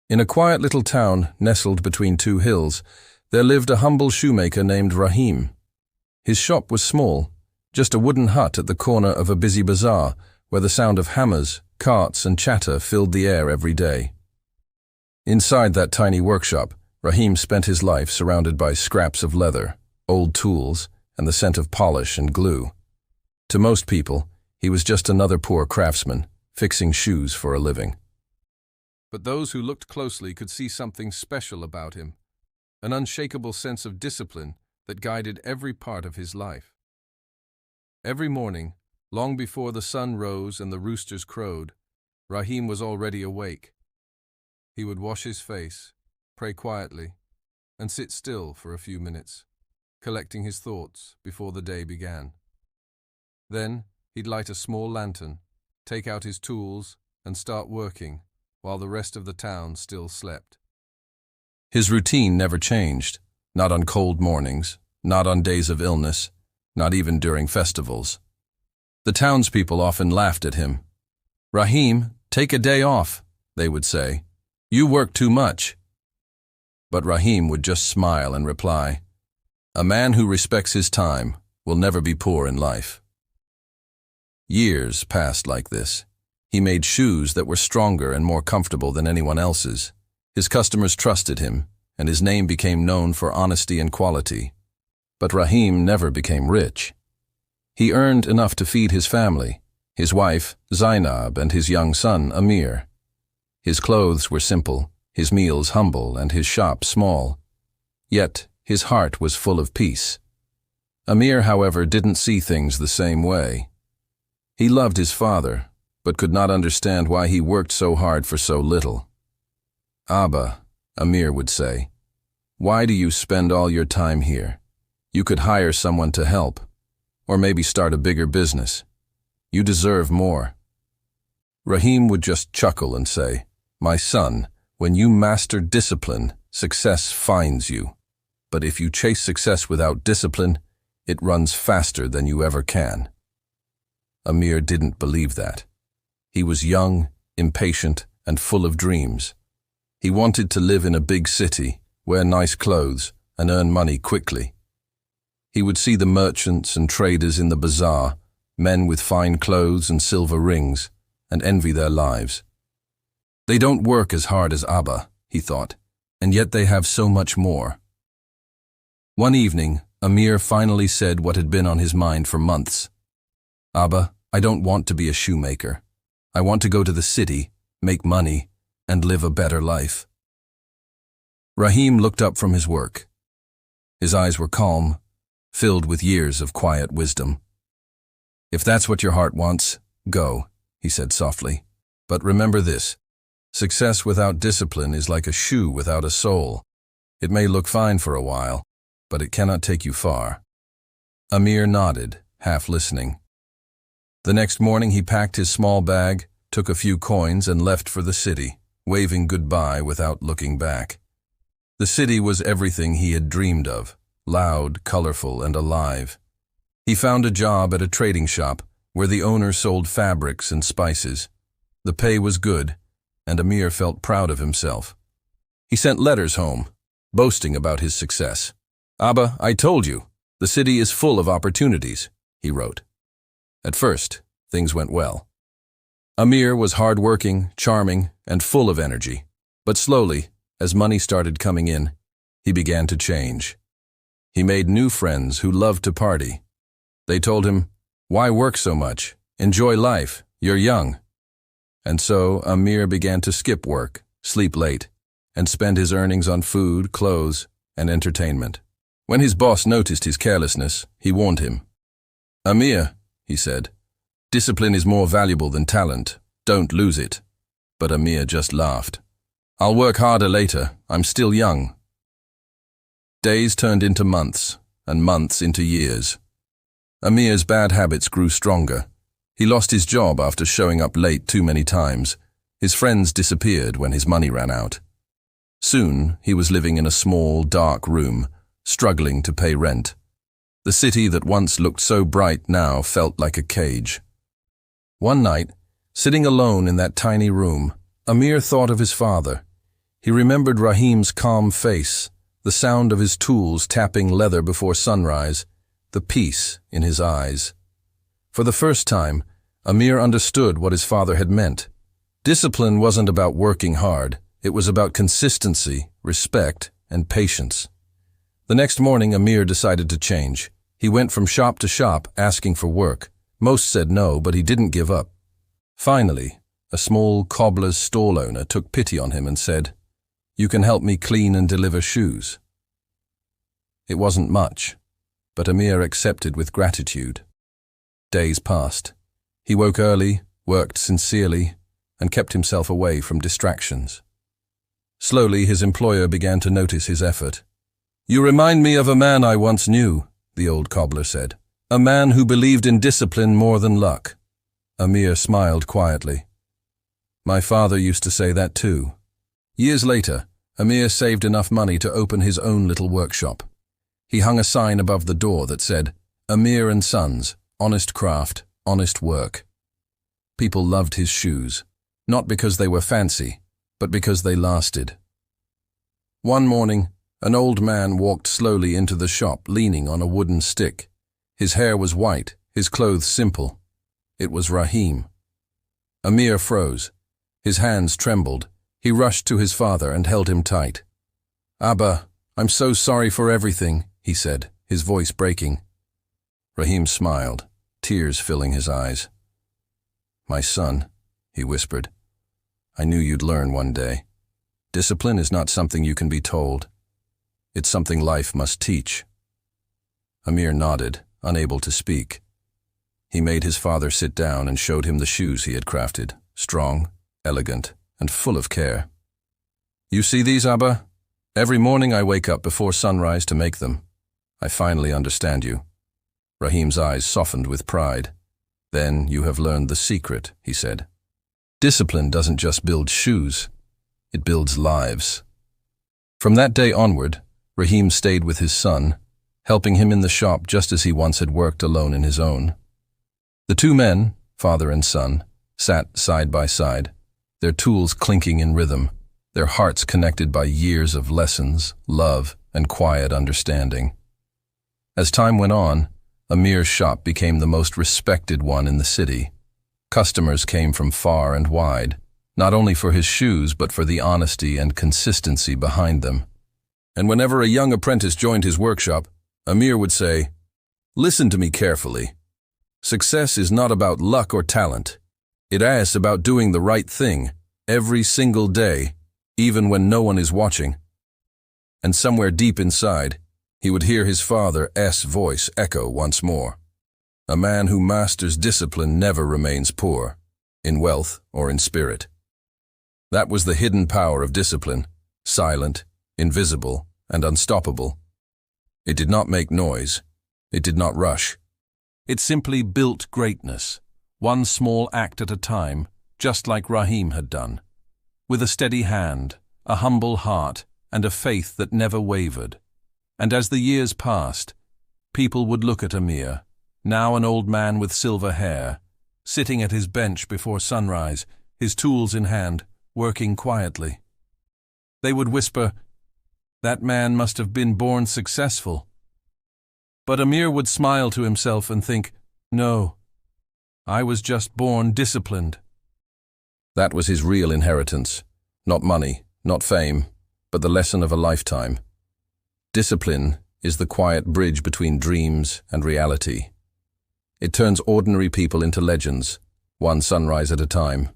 In a quiet little town nestled between two hills, there lived a humble shoemaker named Rahim. His shop was small, just a wooden hut at the corner of a busy bazaar where the sound of hammers, carts and chatter filled the air every day. Inside that tiny workshop, Rahim spent his life surrounded by scraps of leather, old tools, and the scent of polish and glue. To most people, he was just another poor craftsman, fixing shoes for a living. But those who looked closely could see something special about him, an unshakable sense of discipline that guided every part of his life. Every morning, long before the sun rose and the roosters crowed, Rahim was already awake. He would wash his face, pray quietly, and sit still for a few minutes, collecting his thoughts before the day began. Then he'd light a small lantern, take out his tools, and start working while the rest of the town still slept. His routine never changed, not on cold mornings, not on days of illness, not even during festivals. The townspeople often laughed at him. "Rahim, take a day off," they would say. "You work too much." But Rahim would just smile and reply, "A man who respects his time will never be poor in life." Years passed like this. He made shoes that were stronger and more comfortable than anyone else's. His customers trusted him, and his name became known for honesty and quality. But Rahim never became rich. He earned enough to feed his family, his wife, Zainab, and his young son, Amir. His clothes were simple, his meals humble, and his shop small. Yet his heart was full of peace. Amir, however, didn't see things the same way. He loved his father, but could not understand why he worked so hard for so little. "Abba," Amir would say, "why do you spend all your time here? You could hire someone to help, or maybe start a bigger business. You deserve more." Rahim would just chuckle and say, "My son, when you master discipline, success finds you. But if you chase success without discipline, it runs faster than you ever can." Amir didn't believe that. He was young, impatient, and full of dreams. He wanted to live in a big city, wear nice clothes, and earn money quickly. He would see the merchants and traders in the bazaar, men with fine clothes and silver rings, and envy their lives. "They don't work as hard as Abba," he thought, "and yet they have so much more." One evening, Amir finally said what had been on his mind for months. "Abba, I don't want to be a shoemaker. I want to go to the city, make money, and live a better life." Rahim looked up from his work. His eyes were calm, filled with years of quiet wisdom. "If that's what your heart wants, go," he said softly. "But remember this, success without discipline is like a shoe without a sole. It may look fine for a while, but it cannot take you far." Amir nodded, half listening. The next morning he packed his small bag, took a few coins, and left for the city, waving goodbye without looking back. The city was everything he had dreamed of, loud, colorful, and alive. He found a job at a trading shop where the owner sold fabrics and spices. The pay was good, and Amir felt proud of himself. He sent letters home, boasting about his success. "Abba, I told you, the city is full of opportunities," he wrote. At first, things went well. Amir was hard-working, charming, and full of energy. But slowly, as money started coming in, he began to change. He made new friends who loved to party. They told him, "Why work so much? Enjoy life, you're young." And so Amir began to skip work, sleep late, and spend his earnings on food, clothes, and entertainment. When his boss noticed his carelessness, he warned him. "Amir," he said, "discipline is more valuable than talent. Don't lose it." But Amir just laughed. "I'll work harder later. I'm still young." Days turned into months, and months into years. Amir's bad habits grew stronger. He lost his job after showing up late too many times. His friends disappeared when his money ran out. Soon, he was living in a small, dark room, struggling to pay rent. The city that once looked so bright now felt like a cage. One night, sitting alone in that tiny room, Amir thought of his father. He remembered Rahim's calm face, the sound of his tools tapping leather before sunrise, the peace in his eyes. For the first time, Amir understood what his father had meant. Discipline wasn't about working hard. It was about consistency, respect, and patience. The next morning, Amir decided to change. He went from shop to shop asking for work. Most said no, but he didn't give up. Finally, a small cobbler's stall owner took pity on him and said, "You can help me clean and deliver shoes." It wasn't much, but Amir accepted with gratitude. Days passed. He woke early, worked sincerely, and kept himself away from distractions. Slowly, his employer began to notice his effort. "You remind me of a man I once knew," the old cobbler said. "A man who believed in discipline more than luck." Amir smiled quietly. "My father used to say that too." Years later, Amir saved enough money to open his own little workshop. He hung a sign above the door that said, "Amir and Sons, honest craft, honest work." People loved his shoes, not because they were fancy, but because they lasted. One morning, an old man walked slowly into the shop, leaning on a wooden stick. His hair was white, his clothes simple. It was Rahim. Amir froze. His hands trembled. He rushed to his father and held him tight. "Abba, I'm so sorry for everything," he said, his voice breaking. Rahim smiled, tears filling his eyes. "My son," he whispered, "I knew you'd learn one day. Discipline is not something you can be told. It's something life must teach." Amir nodded, unable to speak. He made his father sit down and showed him the shoes he had crafted, strong, elegant, and full of care. "You see these, Abba? Every morning I wake up before sunrise to make them. I finally understand you." Rahim's eyes softened with pride. "Then you have learned the secret," he said. "Discipline doesn't just build shoes, it builds lives." From that day onward, Rahim stayed with his son, helping him in the shop just as he once had worked alone in his own. The two men, father and son, sat side by side, their tools clinking in rhythm, their hearts connected by years of lessons, love, and quiet understanding. As time went on, Amir's shop became the most respected one in the city. Customers came from far and wide, not only for his shoes but for the honesty and consistency behind them. And whenever a young apprentice joined his workshop, Amir would say, "Listen to me carefully. Success is not about luck or talent. It is about doing the right thing every single day, even when no one is watching." And somewhere deep inside, he would hear his father's voice echo once more. "A man who masters discipline never remains poor, in wealth or in spirit." That was the hidden power of discipline, silent, invisible, and unstoppable. It did not make noise. It did not rush. It simply built greatness, one small act at a time, just like Rahim had done. With a steady hand, a humble heart, and a faith that never wavered. And as the years passed, people would look at Amir, now an old man with silver hair, sitting at his bench before sunrise, his tools in hand, working quietly. They would whisper, "That man must have been born successful." But Amir would smile to himself and think, "No, I was just born disciplined." That was his real inheritance. Not money, not fame, but the lesson of a lifetime. Discipline is the quiet bridge between dreams and reality. It turns ordinary people into legends, one sunrise at a time.